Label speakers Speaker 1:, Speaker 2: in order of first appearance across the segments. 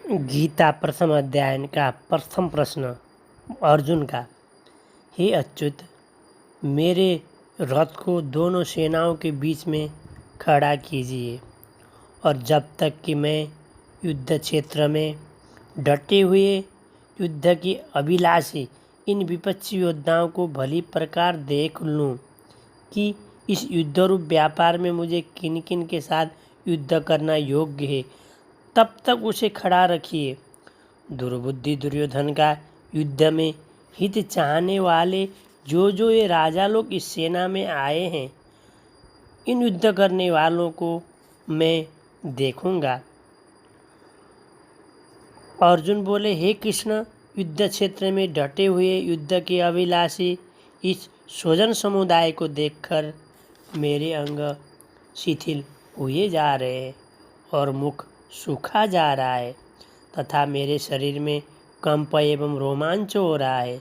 Speaker 1: गीता प्रथम अध्याय का प्रथम प्रश्न अर्जुन का। हे अच्युत, मेरे रथ को दोनों सेनाओं के बीच में खड़ा कीजिए और जब तक कि मैं युद्ध क्षेत्र में डटे हुए युद्ध की अभिलाषी इन विपक्षी योद्धाओं को भली प्रकार देख लूं कि इस युद्धरूप व्यापार में मुझे किन किन के साथ युद्ध करना योग्य है, तब तक उसे खड़ा रखिए। दुर्बुद्धि दुर्योधन का युद्ध में हित चाहने वाले जो ये राजा लोग इस सेना में आए हैं, इन युद्ध करने वालों को मैं देखूंगा। अर्जुन बोले, हे कृष्ण, युद्ध क्षेत्र में डटे हुए युद्ध के अभिलाषी इस स्वजन समुदाय को देखकर मेरे अंग शिथिल हुए जा रहे हैं और मुख सूखा जा रहा है तथा मेरे शरीर में कंप एवं रोमांच हो रहा है।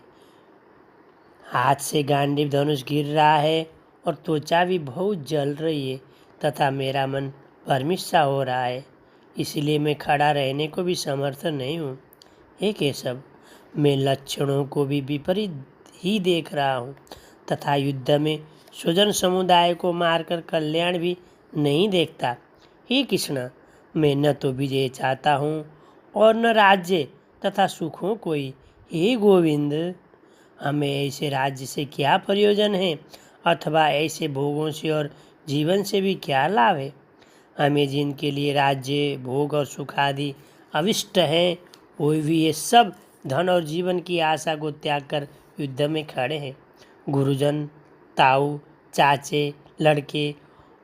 Speaker 1: हाथ से गांडीव धनुष गिर रहा है और त्वचा भी बहुत जल रही है तथा मेरा मन भ्रमित हो रहा है, इसलिए मैं खड़ा रहने को भी समर्थ नहीं हूँ। हे केशव, मैं लक्षणों को भी विपरीत ही देख रहा हूँ तथा युद्ध में स्वजन समुदाय को मारकर कल्याण भी नहीं देखता। हे कृष्ण, मैं न तो विजय चाहता हूँ और न राज्य तथा सुखों कोई। हे गोविंद, हमें ऐसे राज्य से क्या प्रयोजन है अथवा ऐसे भोगों से और जीवन से भी क्या लाभ है। हमें जिनके लिए राज्य भोग और सुख आदि अविष्ट हैं, वो भी ये सब धन और जीवन की आशा को त्याग कर युद्ध में खड़े हैं। गुरुजन, ताऊ, चाचे, लड़के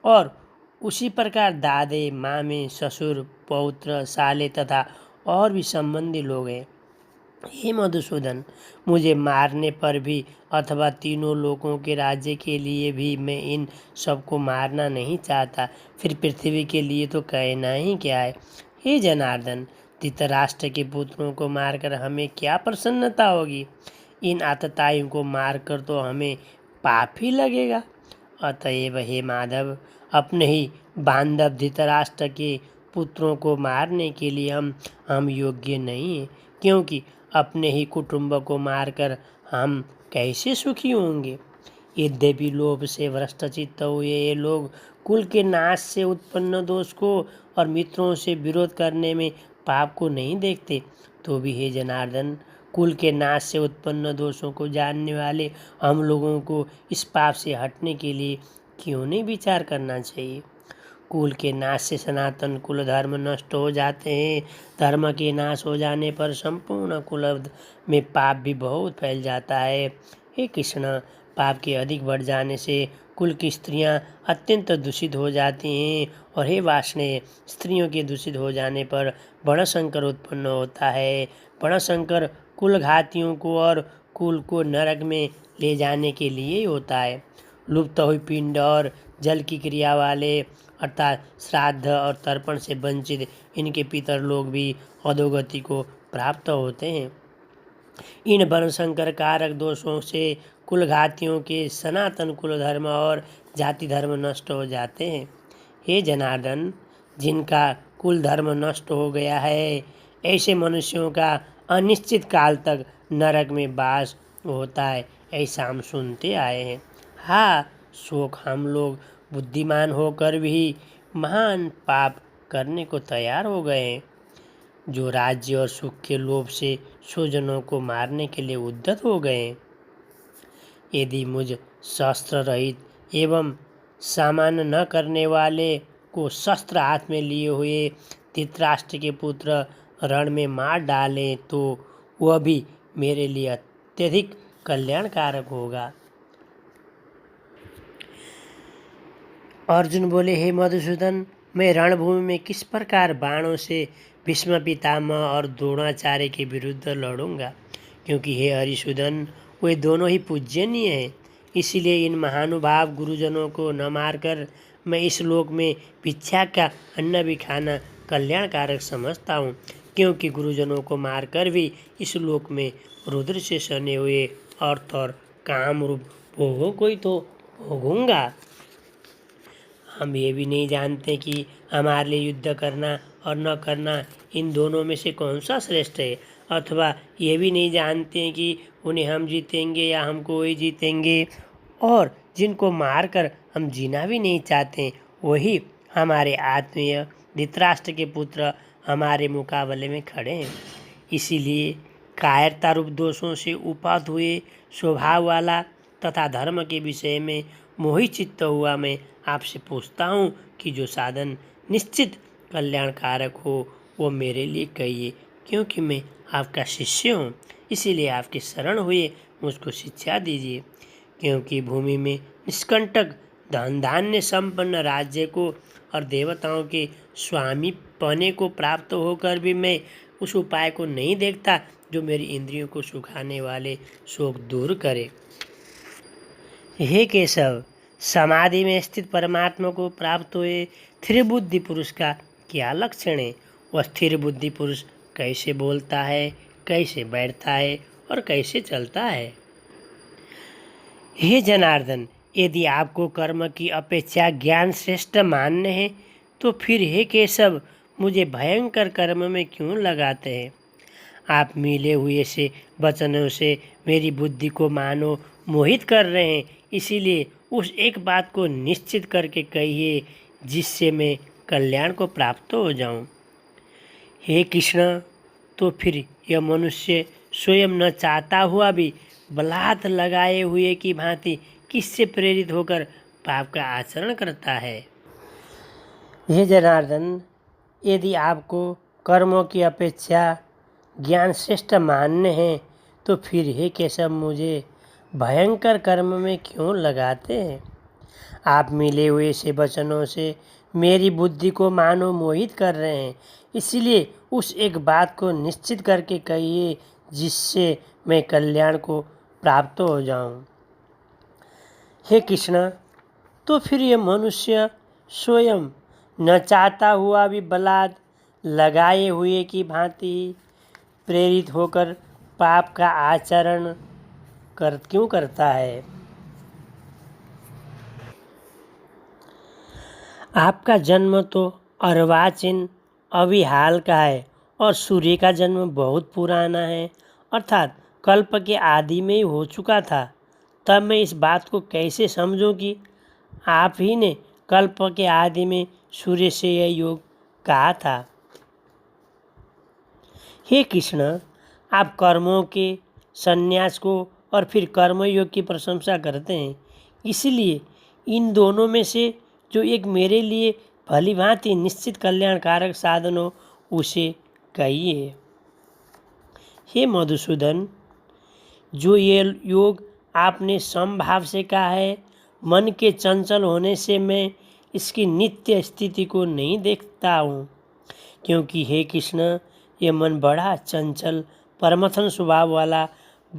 Speaker 1: और उसी प्रकार दादे, मामे, ससुर, पौत्र, साले तथा और भी संबंधी लोग हैं। हे मधुसूदन, मुझे मारने पर भी अथवा तीनों लोगों के राज्य के लिए भी मैं इन सबको मारना नहीं चाहता, फिर पृथ्वी के लिए तो कहना ही क्या है। हे जनार्दन, धृतराष्ट्र के पुत्रों को मारकर हमें क्या प्रसन्नता होगी। इन आतताइयों को मारकर तो हमें पाप ही लगेगा। अतएव हे माधव, अपने ही बांधव धृतराष्ट्र के पुत्रों को मारने के लिए हम योग्य नहीं हैं, क्योंकि अपने ही कुटुंब को मारकर हम कैसे सुखी होंगे। यद्यपि लोभ से भ्रष्टचित्त हुए ये लोग कुल के नाश से उत्पन्न दोष को और मित्रों से विरोध करने में पाप को नहीं देखते, तो भी हे जनार्दन, कुल के नाश से उत्पन्न दोषों को जानने वाले हम लोगों को इस पाप से हटने के लिए क्यों नहीं विचार करना चाहिए। कुल के नाश से सनातन कुल धर्म नष्ट हो जाते हैं। धर्म के नाश हो जाने पर संपूर्ण कुल में पाप भी बहुत फैल जाता है। हे कृष्ण, पाप के अधिक बढ़ जाने से कुल की स्त्रियां अत्यंत दूषित हो जाती हैं और हे वासने, स्त्रियों के दूषित हो जाने पर वर्णशंकर उत्पन्न होता है। वर्णशंकर कुल घातियों को और कुल को नरक में ले जाने के लिए ही होता है। लुप्त हुई पिंड और जल की क्रिया वाले अर्थात श्राद्ध और तर्पण से वंचित इनके पितर लोग भी अधोगति को प्राप्त होते हैं। इन वर्णशंकर कारक दोषों से कुलघातियों के सनातन कुल धर्म और जाति धर्म नष्ट हो जाते हैं। हे जनार्दन, जिनका कुल धर्म नष्ट हो गया है, ऐसे मनुष्यों का अनिश्चित काल तक नरक में वास होता है, ऐसा हम सुनते आए हैं। हाँ, शोक हम लोग बुद्धिमान होकर भी महान पाप करने को तैयार हो गए हैं, जो राज्य और सुख के लोभ से स्वजनों को मारने के लिए उद्यत हो गए हैं। यदि मुझ शस्त्र रहित एवं सामान्य न करने वाले को शस्त्र हाथ में लिए हुए धृतराष्ट्र के पुत्र रण में मार डालें, तो वह भी मेरे लिए अत्यधिक कल्याणकारक होगा। अर्जुन बोले, हे मधुसूदन, मैं रणभूमि में किस प्रकार बाणों से भीष्म पितामह और द्रोणाचार्य के विरुद्ध लड़ूंगा, क्योंकि हे हरिसूदन, वे दोनों ही पूज्यनीय हैं। इसीलिए इन महानुभाव गुरुजनों को न मारकर मैं इस लोक में भिक्षा का अन्न भी खाना कल्याणकारक समझता हूँ, क्योंकि गुरुजनों को मारकर भी इस लोक में रुद्र से सने हुए अर्थ और काम रूप भोगों को ही तो भोगूंगा। हम ये भी नहीं जानते कि हमारे लिए युद्ध करना और न करना, इन दोनों में से कौन सा श्रेष्ठ है? अथवा ये भी नहीं जानते हैं कि उन्हें हम जीतेंगे या हमको वही जीतेंगे, और जिनको मारकर हम जीना भी नहीं चाहते, वही हमारे आत्मीय धृतराष्ट्र के पुत्र हमारे मुकाबले में खड़े हैं। इसीलिए कायरता रूप दोषों से उपात हुए स्वभाव वाला तथा धर्म के विषय में मोहित चित्त हुआ मैं आपसे पूछता हूँ कि जो साधन निश्चित कल्याणकारक हो वो मेरे लिए कहिए, क्योंकि मैं आपका शिष्य हूँ। इसीलिए आपके शरण हुए मुझको शिक्षा दीजिए, क्योंकि भूमि में निष्कंटक धन धान्य संपन्न राज्य को और देवताओं के स्वामी पने को प्राप्त होकर भी मैं उस उपाय को नहीं देखता जो मेरी इंद्रियों को सुखाने वाले शोक दूर करे। हे केशव, समाधि में स्थित परमात्मा को प्राप्त हुए स्थिर बुद्धि पुरुष का क्या लक्षण है? वह स्थिर बुद्धि पुरुष कैसे बोलता है, कैसे बैठता है और कैसे चलता है? हे जनार्दन, यदि आपको कर्म की अपेक्षा ज्ञान श्रेष्ठ मान्य है तो फिर हे केशव मुझे भयंकर कर्म में क्यों लगाते हैं? आप मिले हुए से वचनों से मेरी बुद्धि को मानो मोहित कर रहे हैं, इसीलिए उस एक बात को निश्चित करके कहिए जिससे मैं कल्याण को प्राप्त हो जाऊं। हे कृष्ण, तो फिर यह मनुष्य स्वयं न चाहता हुआ भी बलात् लगाए हुए की भांति किससे प्रेरित होकर पाप का आचरण करता है? हे जनार्दन, यदि आपको कर्मों की अपेक्षा ज्ञान श्रेष्ठ मान्य है तो फिर हे केशव मुझे भयंकर कर्म में क्यों लगाते हैं? आप मिले हुए से वचनों से मेरी बुद्धि को मानो मोहित कर रहे हैं, इसलिए उस एक बात को निश्चित करके कहिए जिससे मैं कल्याण को प्राप्त हो जाऊं। हे कृष्ण, तो फिर ये मनुष्य स्वयं न चाहता हुआ भी बलात् लगाए हुए की भांति प्रेरित होकर पाप का आचरण क्यों करता है? आपका जन्म तो अर्वाचीन अविहाल का है और सूर्य का जन्म बहुत पुराना है, अर्थात कल्प के आदि में ही हो चुका था। तब मैं इस बात को कैसे समझूं कि आप ही ने कल्प के आदि में सूर्य से यह योग कहा था? हे कृष्ण, आप कर्मों के संन्यास को और फिर कर्मयोग की प्रशंसा करते हैं, इसलिए इन दोनों में से जो एक मेरे लिए भली भांति निश्चित कल्याणकारक साधन हो उसे कहिए। हे मधुसूदन, जो ये योग आपने समभाव से कहा है, मन के चंचल होने से मैं इसकी नित्य स्थिति को नहीं देखता हूँ, क्योंकि हे कृष्ण ये मन बड़ा चंचल परमथन स्वभाव वाला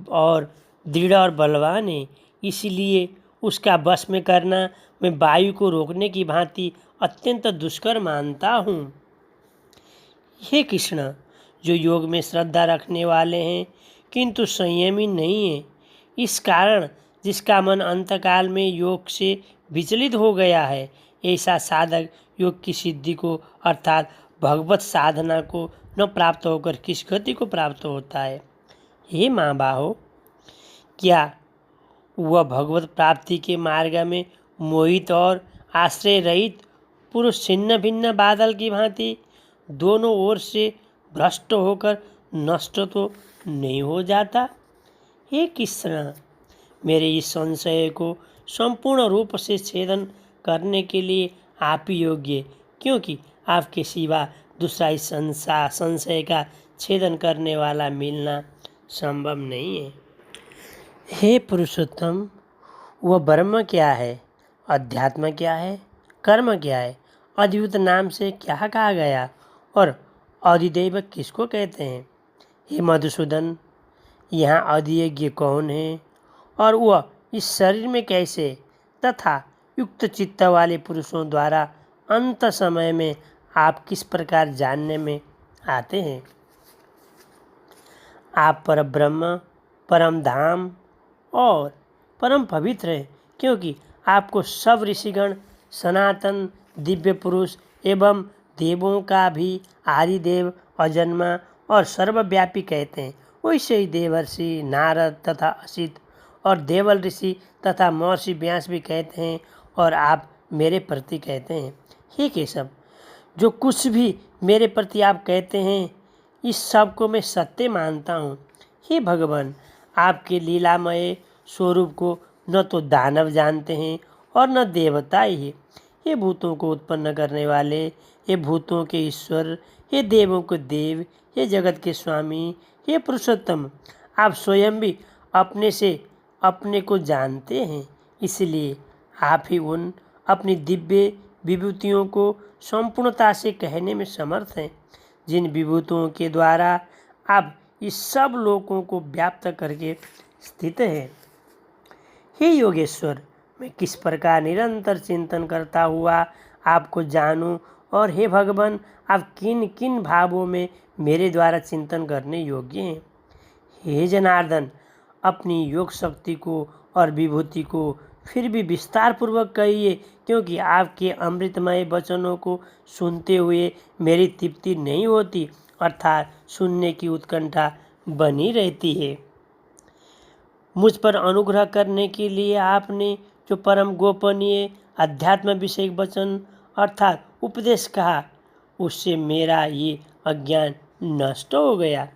Speaker 1: और दृढ़ और बलवान है, इसलिए उसका वश में करना मैं वायु को रोकने की भांति अत्यंत दुष्कर मानता हूँ। हे कृष्ण, जो योग में श्रद्धा रखने वाले हैं किंतु संयमी नहीं है, इस कारण जिसका मन अंतकाल में योग से विचलित हो गया है, ऐसा साधक योग की सिद्धि को अर्थात भगवत साधना को न प्राप्त होकर किस गति को प्राप्त होता है? हे महाबाहो, क्या वह भगवत प्राप्ति के मार्ग में मोहित और आश्रय रहित पुरुष छिन्न भिन्न बादल की भांति दोनों ओर से भ्रष्ट होकर नष्ट तो नहीं हो जाता? हे कृष्ण, मेरे इस संशय को संपूर्ण रूप से छेदन करने के लिए आप ही योग्य, क्योंकि आपके सिवा दूसरा इस संशय का छेदन करने वाला मिलना संभव नहीं है। हे पुरुषोत्तम, वह ब्रह्म क्या है, अध्यात्म क्या है, कर्म क्या है, अद्भुत नाम से क्या कहा गया और अधिदैव किसको कहते हैं? हे मधुसूदन, यहाँ अधियज्ञ कौन है और वह इस शरीर में कैसे तथा युक्त चित्त वाले पुरुषों द्वारा अंत समय में आप किस प्रकार जानने में आते हैं? आप पर ब्रह्म, परम धाम और परम पवित्र है, क्योंकि आपको सब ऋषिगण, सनातन दिव्य पुरुष एवं देवों का भी आदिदेव, अजन्मा और सर्वव्यापी कहते हैं, वैसे ही देवर्षि नारद तथा असित और देवल ऋषि तथा महर्षि व्यास भी कहते हैं और आप मेरे प्रति कहते हैं। हे केशव, जो कुछ भी मेरे प्रति आप कहते हैं इस सब को मैं सत्य मानता हूँ। हे भगवान, आपके लीलामय स्वरूप को न तो दानव जानते हैं और न देवता ही। हे भूतों को उत्पन्न करने वाले, हे भूतों के ईश्वर, हे देवों के देव, हे जगत के स्वामी, हे पुरुषोत्तम, आप स्वयं भी अपने से अपने को जानते हैं, इसलिए आप ही उन अपनी दिव्य विभूतियों को संपूर्णता से कहने में समर्थ हैं, जिन विभूतियों के द्वारा आप इस सब लोकों को व्याप्त करके स्थित हैं। हे योगेश्वर, मैं किस प्रकार निरंतर चिंतन करता हुआ आपको जानूं, और हे भगवान, आप किन किन भावों में मेरे द्वारा चिंतन करने योग्य हैं। हे जनार्दन, अपनी योग शक्ति को और विभूति को फिर भी विस्तार पूर्वक कहिए, क्योंकि आपके अमृतमय वचनों को सुनते हुए मेरी तृप्ति नहीं होती, अर्थात सुनने की उत्कंठा बनी रहती है। मुझ पर अनुग्रह करने के लिए आपने जो परम गोपनीय अध्यात्म विषयक वचन अर्थात उपदेश कहा, उससे मेरा ये अज्ञान नष्ट हो गया,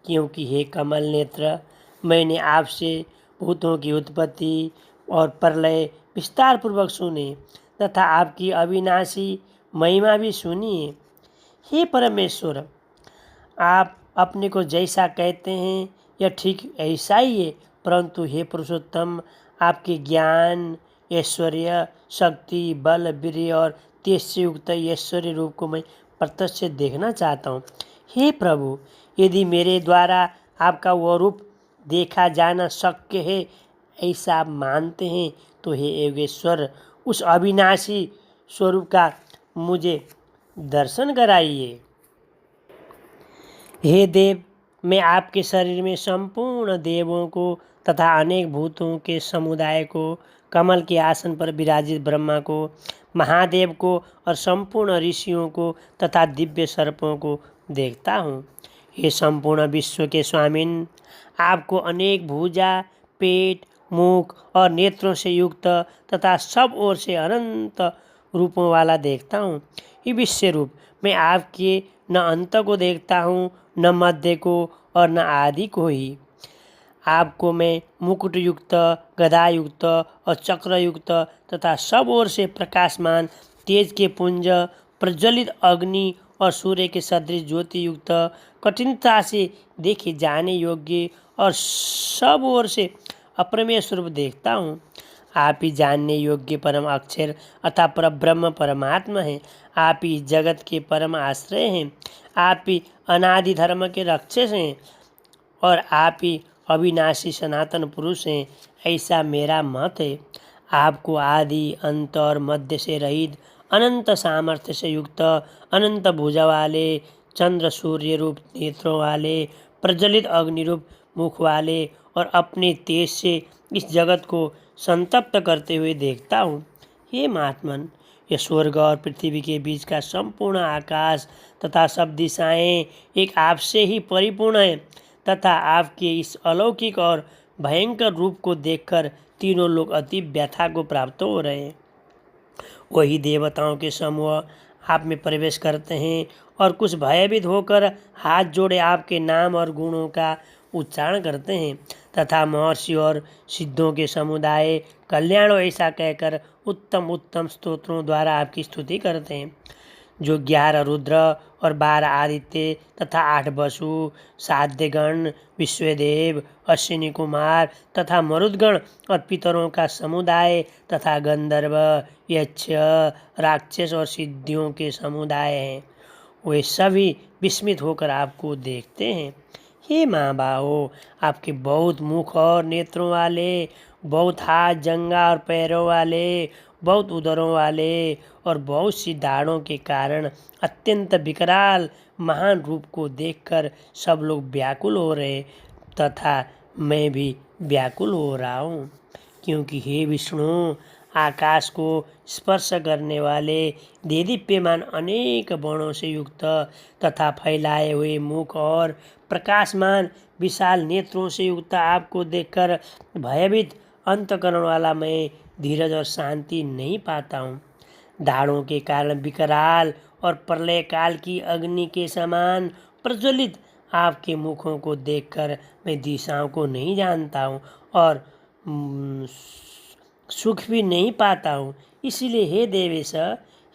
Speaker 1: क्योंकि हे कमल नेत्र, मैंने आपसे भूतों की उत्पत्ति और प्रलय विस्तार पूर्वक सुने तथा आपकी अविनाशी महिमा भी सुनी है। हे परमेश्वर, आप अपने को जैसा कहते हैं यह ठीक ऐसा ही है, परंतु हे पुरुषोत्तम, आपके ज्ञान, ऐश्वर्य, शक्ति, बल, वीर्य और तेज से युक्त ऐश्वर्य रूप को मैं प्रत्यक्ष देखना चाहता हूँ। हे प्रभु, यदि मेरे द्वारा आपका वह रूप देखा जाना शक्य है, ऐसा आप मानते हैं, तो हे योगेश्वर, उस अविनाशी स्वरूप का मुझे दर्शन कराइए। हे देव, मैं आपके शरीर में संपूर्ण देवों को तथा अनेक भूतों के समुदाय को, कमल के आसन पर विराजित ब्रह्मा को, महादेव को और संपूर्ण ऋषियों को तथा दिव्य सर्पों को देखता हूँ। हे संपूर्ण विश्व के स्वामिन, आपको अनेक भुजा, पेट, मुख और नेत्रों से युक्त तथा सब ओर से अनंत रूपों वाला देखता हूँ। ये विश्व रूप, मैं आपके न अंत को देखता हूँ, न मध्य को और न आदि को ही। आपको मैं मुकुट युक्त, गदा युक्त और चक्र युक्त तथा सब ओर से प्रकाशमान तेज के पुंज, प्रज्वलित अग्नि और सूर्य के सदृश ज्योति युक्त, कठिनता से देखे जाने योग्य और सब ओर से अप्रमेय स्वरूप देखता हूँ। आप ही जानने योग्य परम अक्षर अथा परब्रह्म परमात्मा हैं। आप ही जगत के परम आश्रय हैं। आप ही अनादि धर्म के रक्षक हैं और आप ही अविनाशी सनातन पुरुष हैं, ऐसा मेरा मत है। आपको आदि, अंत और मध्य से रहित, अनंत सामर्थ्य से युक्त, अनंत भुजा वाले, चंद्र सूर्य रूप नेत्रों वाले, प्रज्वलित अग्नि रूप मुख वाले और अपने तेज से इस जगत को संतप्त करते हुए देखता हूँ। हे महात्मन, यह स्वर्ग और पृथ्वी के बीच का संपूर्ण आकाश तथा सब दिशाएं एक आपसे ही परिपूर्ण है तथा आपके इस अलौकिक और भयंकर रूप को देखकर तीनों लोग अति व्यथा को प्राप्त हो रहे हैं। वही देवताओं के समूह आप में प्रवेश करते हैं और कुछ भयभीत होकर हाथ जोड़े आपके नाम और गुणों का उच्चारण करते हैं तथा महर्षि और सिद्धों के समुदाय कल्याणो ऐसा कहकर उत्तम उत्तम स्तोत्रों द्वारा आपकी स्तुति करते हैं। जो 11 रुद्र और 12 आदित्य तथा 8 वसु, साध्यगण, विश्वदेव, अश्विनी कुमार तथा मरुदगण और पितरों का समुदाय तथा गंधर्व, यक्ष, राक्षस और सिद्धियों के समुदाय हैं, वे सभी विस्मित होकर आपको देखते हैं। हे महाबाहो, आपके बहुत मुख और नेत्रों वाले, बहुत हाथ, जंघा और पैरों वाले, बहुत उदरों वाले और बहुत सी दाढ़ों के कारण अत्यंत विकराल महान रूप को देखकर सब लोग व्याकुल हो रहे तथा मैं भी व्याकुल हो रहा हूँ, क्योंकि हे विष्णु, आकाश को स्पर्श करने वाले देदीप्यमान अनेक बाणों से युक्त तथा फैलाए हुए मुख और प्रकाशमान विशाल नेत्रों से युक्त आपको देखकर भयभीत अंतकरण वाला मैं धीरज और शांति नहीं पाता हूँ। दाढ़ों के कारण विकराल और प्रलय काल की अग्नि के समान प्रज्वलित आपके मुखों को देखकर मैं दिशाओं को नहीं जानता हूँ और सुख भी नहीं पाता हूँ। इसलिए हे देवेश,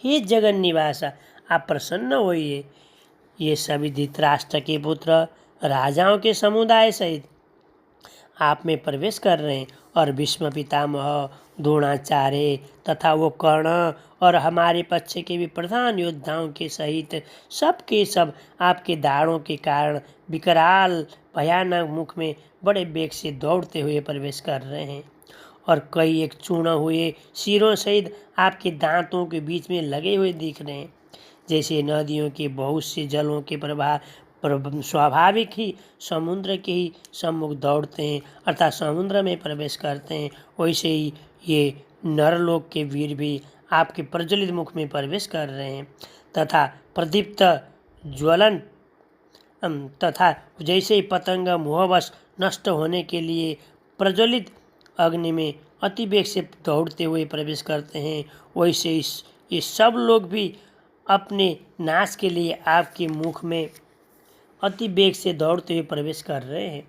Speaker 1: हे जगन निवास, आप प्रसन्न होइए। ये सभी धृतराष्ट्र के पुत्र राजाओं के समुदाय सहित आप में प्रवेश कर रहे हैं और भीष्म पितामह, द्रोणाचार्य तथा वो कर्ण और हमारे पक्ष के भी प्रधान योद्धाओं के सहित सब के सब आपके दाढ़ों के कारण विकराल भयानक मुख में बड़े वेग से दौड़ते हुए प्रवेश कर रहे हैं और कई एक चूर्ण हुए सिरों सहित आपके दांतों के बीच में लगे हुए दिख रहे हैं। जैसे नदियों के बहुत से जलों के प्रवाह स्वाभाविक ही समुद्र के ही सम्मुख दौड़ते हैं अर्थात समुद्र में प्रवेश करते हैं, वैसे ही ये नरलोक के वीर भी आपके प्रज्वलित मुख में प्रवेश कर रहे हैं तथा प्रदीप्त ज्वलन तथा जैसे ही पतंग मोहवश नष्ट होने के लिए प्रज्वलित अग्नि में अति वेग से दौड़ते हुए प्रवेश करते हैं, वैसे ये सब लोग भी अपने नाश के लिए आपके मुख में अति वेग से दौड़ते हुए प्रवेश कर रहे हैं।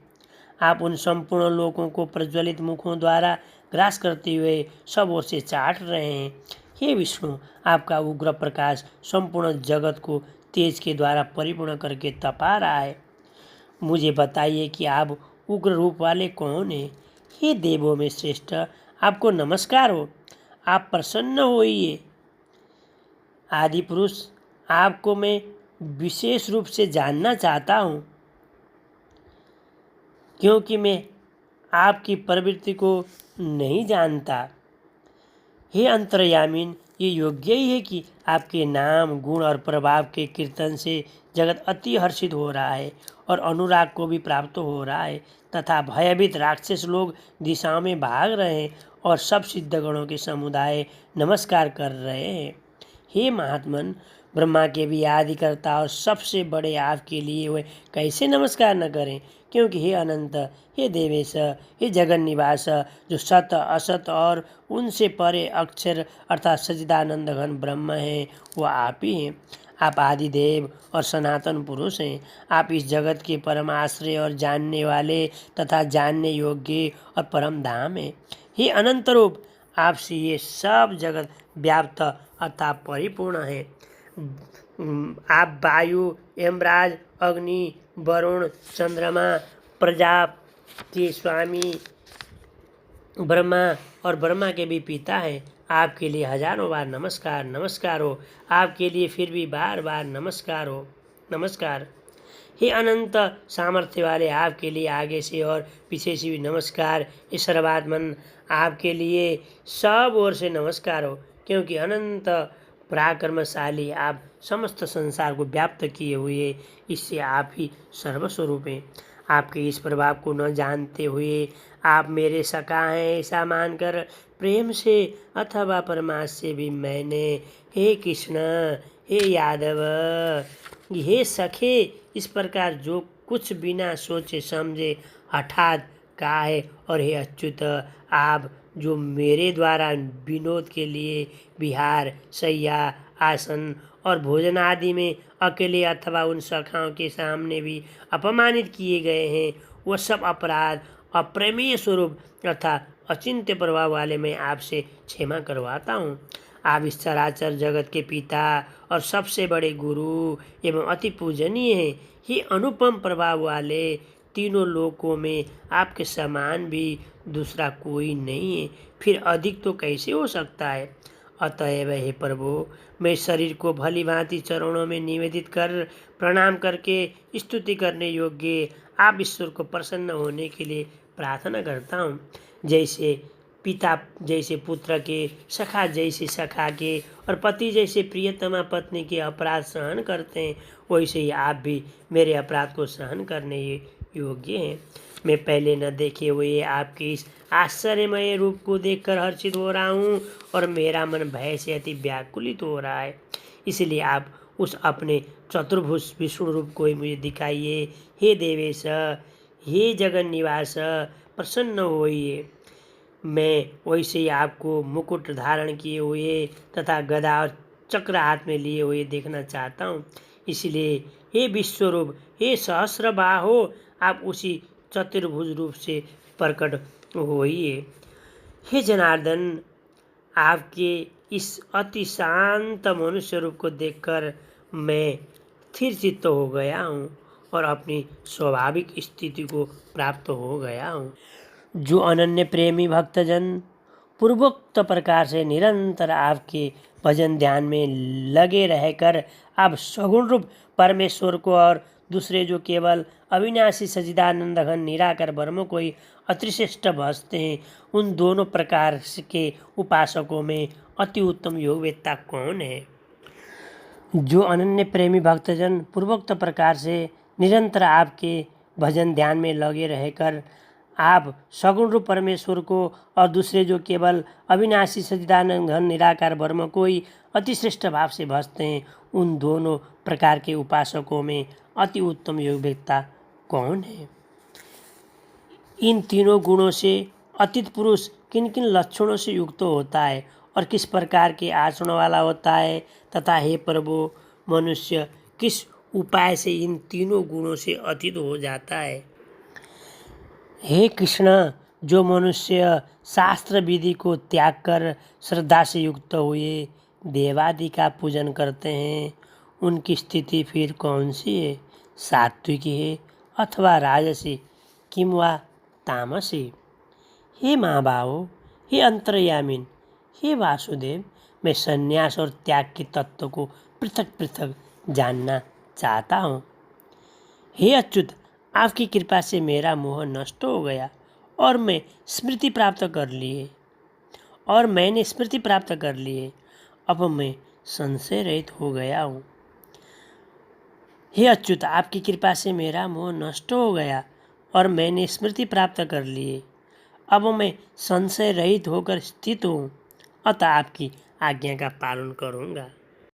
Speaker 1: आप उन संपूर्ण लोगों को प्रज्वलित मुखों द्वारा ग्रास करते हुए सब ओर से चाट रहे हैं। हे विष्णु, आपका उग्र प्रकाश संपूर्ण जगत को तेज के द्वारा परिपूर्ण करके तपा रहा है। मुझे बताइए कि आप उग्र रूप वाले कौन हैं? हे देवों में श्रेष्ठ, आपको नमस्कार हो, आप प्रसन्न होइए। आदि पुरुष, आपको मैं विशेष रूप से जानना चाहता हूँ क्योंकि मैं आपकी प्रवृत्ति को नहीं जानता। हे अंतर्यामीन, ये योग्य ही है कि आपके नाम, गुण और प्रभाव के कीर्तन से जगत अति हर्षित हो रहा है और अनुराग को भी प्राप्त हो रहा है तथा भयभीत राक्षस लोग दिशाओं में भाग रहे हैं और सब सिद्धगणों के समुदाय नमस्कार कर रहे हैं। हे महात्मन, ब्रह्मा के भी आदिकर्ता और सबसे बड़े आपके लिए वे कैसे नमस्कार न करें, क्योंकि हे अनंत, हे देवेश, हे जगन निवास, जो सत असत और उनसे परे अक्षर अर्थात सच्चिदानंद घन ब्रह्म हैं, वो आप ही हैं। आप आदिदेव और सनातन पुरुष हैं। आप इस जगत के परम आश्रय और जानने वाले तथा जानने योग्य और परम धाम हैं। हे अनंत रूप, आपसे ये सब जगत व्याप्त अर्थात परिपूर्ण है। आप वायु, यमराज, अग्नि, वरुण, चंद्रमा, प्रजापति स्वामी ब्रह्मा और ब्रह्मा के भी पिता हैं। आपके लिए हजारों बार नमस्कार नमस्कार हो, आपके लिए फिर भी बार बार नमस्कार हो, नमस्कार। हे अनंत सामर्थ्य वाले, आपके लिए आगे से और पीछे से भी नमस्कार। हे सर्वात्मन, आपके लिए सब ओर से नमस्कार हो, क्योंकि अनंत पराक्रमशाली आप समस्त संसार को व्याप्त किए हुए, इससे आप ही सर्वस्वरूप हैं। आपके इस प्रभाव को न जानते हुए आप मेरे सखा हैं ऐसा मानकर प्रेम से अथवा परमाश से भी मैंने हे कृष्ण, हे यादव, हे सखे, इस प्रकार जो कुछ बिना सोचे समझे हठात कहा है। और हे अच्युत, आप जो मेरे द्वारा विनोद के लिए विहार, शैया, आसन और भोजन आदि में अकेले अथवा उन सखाओं के सामने भी अपमानित किए गए हैं, वह सब अपराध अप्रमेय स्वरूप अर्थात अचिंत्य प्रभाव वाले मैं आपसे क्षमा करवाता हूँ। आप इस चराचर जगत के पिता और सबसे बड़े गुरु एवं अति पूजनीय हैं। ही अनुपम प्रभाव वाले, तीनों लोकों में आपके समान भी दूसरा कोई नहीं है, फिर अधिक तो कैसे हो सकता है। अतएव हे प्रभु, मैं शरीर को भली भांति चरणों में निवेदित कर प्रणाम करके स्तुति करने योग्य आप ईश्वर को प्रसन्न होने के लिए प्रार्थना करता हूँ। जैसे पिता जैसे पुत्र के, सखा जैसे सखा के और पति जैसे प्रियतमा पत्नी के अपराध सहन करते हैं, वैसे ही आप भी मेरे अपराध को सहन करने योग्य हैं। मैं पहले न देखे हुए आपके इस आश्चर्यमय रूप को देखकर हर्षित हो रहा हूँ और मेरा मन भय से अति व्याकुलित हो रहा है। इसलिए आप उस अपने चतुर्भुज विष्णु रूप को ही मुझे दिखाइए। हे देवेश, हे जगन निवास, प्रसन्न होइए। मैं वैसे ही आपको मुकुट धारण किए हुए तथा गदा और चक्र हाथ में लिए हुए देखना चाहता हूँ। इसलिए हे विश्वरूप, हे सहस्रबाहो, आप उसी चतुर्भुज रूप से प्रकट होइए। हे जनार्दन, आपके इस अति शांत मनुष्य रूप को देखकर मैं स्थिर चित्त हो गया हूँ और अपनी स्वाभाविक स्थिति को प्राप्त हो गया हूँ। जो अनन्य प्रेमी भक्तजन पूर्वोक्त प्रकार से निरंतर आपके भजन ध्यान में लगे रहकर आप सगुण रूप परमेश्वर को और दूसरे जो केवल अविनाशी सच्चिदानंद घन निराकार ब्रह्म को ही अतिश्रेष्ठ भजते हैं, उन दोनों प्रकार के उपासकों में अति उत्तम योगवेत्ता कौन है? जो अनन्य प्रेमी भक्तजन पूर्वोक्त प्रकार से निरंतर आपके भजन ध्यान में लगे रहकर आप सगुण रूप परमेश्वर को और दूसरे जो केवल अविनाशी सच्चिदानंद घन निराकार ब्रह्म को ही अतिश्रेष्ठ भाव से भजते हैं, उन दोनों प्रकार के उपासकों में अति उत्तम योगवेत्ता कौन है? इन तीनों गुणों से अतीत पुरुष किन किन लक्षणों से युक्त होता है और किस प्रकार के आचरण वाला होता है, तथा हे प्रभु, मनुष्य किस उपाय से इन तीनों गुणों से अतीत हो जाता है? हे कृष्ण, जो मनुष्य शास्त्र विधि को त्याग कर श्रद्धा से युक्त हुए देवादि का पूजन करते हैं, उनकी स्थिति फिर कौन सी है? सात्विकी है अथवा राजसी किंवा तामसी? हे महाभाव, हे अंतर्यामिन, हे वासुदेव, मैं संन्यास और त्याग के तत्व को पृथक पृथक जानना चाहता हूँ। हे अच्युत, आपकी कृपा से मेरा मोह नष्ट हो गया और मैंने स्मृति प्राप्त कर ली है। अब मैं संशय रहित हो गया हूँ। हे अच्युत, आपकी कृपा से मेरा मोह नष्ट हो गया और मैंने स्मृति प्राप्त कर ली है। अब मैं संशय रहित होकर स्थित हूँ, अतः आपकी आज्ञा का पालन करूँगा।